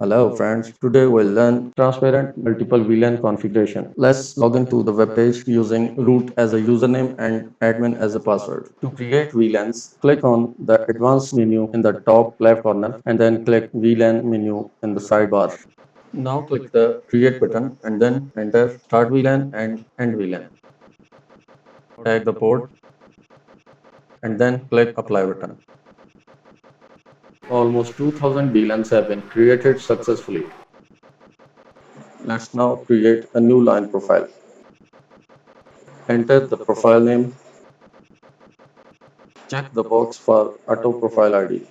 Hello friends, today we'll learn transparent multiple VLAN configuration. Let's log into the web page using root as a username and admin as a password. To create VLANs, click on the advanced menu in the top left corner and then click VLAN menu in the sidebar. Now click the create button and then enter start VLAN and end VLAN. Tag the port and then click apply button. Almost 2000 VLANs have been created successfully. Let's now create a new line profile. Enter the profile name. Check the box for auto profile ID.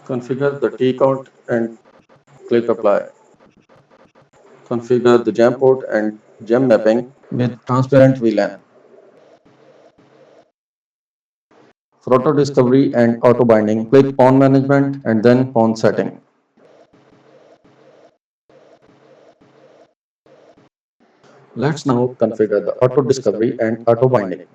Configure the T count and click apply. Configure the gem port and gem mapping with transparent VLAN. For auto discovery and auto binding, click PON management and then PON setting. Let's now configure the auto discovery and auto binding.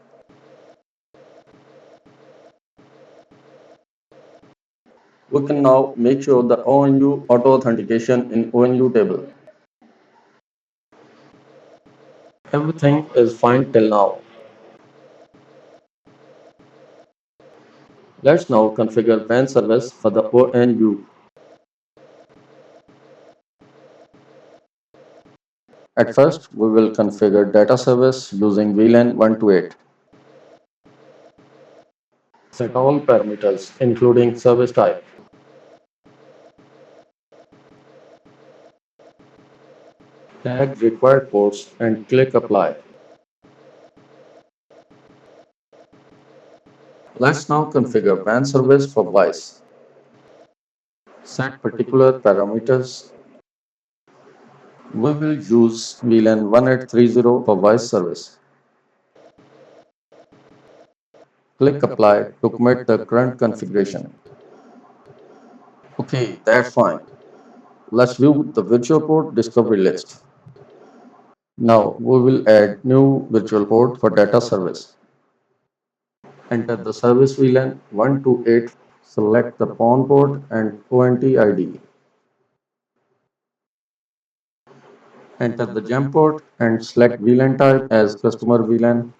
We can now make sure the ONU auto authentication in ONU table. Everything is fine till now. Let's now configure WAN service for the ONU. At first, we will configure data service using VLAN 128. Set all parameters, including service type. Tag required ports and click apply. Let's now configure WAN service for voice. Set particular parameters. We will use VLAN 1830 for voice service. Click apply to commit the current configuration. Okay, that's fine. Let's view the virtual port discovery list. Now we will add new virtual port for data service. Enter the service VLAN 128, select the PON port and ONT ID. Enter the gem port and select VLAN type as customer VLAN.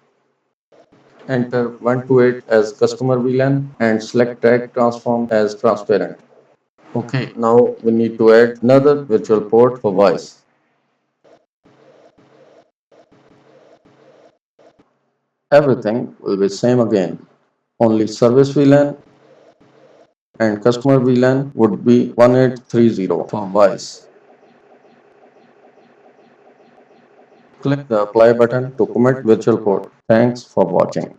Enter 128 as customer VLAN and select tag transform as transparent. Okay, now we need to add another virtual port for voice. Everything will be same again. Only service VLAN and customer VLAN would be 1830 for voice. Click the apply button to commit virtual port. Thanks for watching.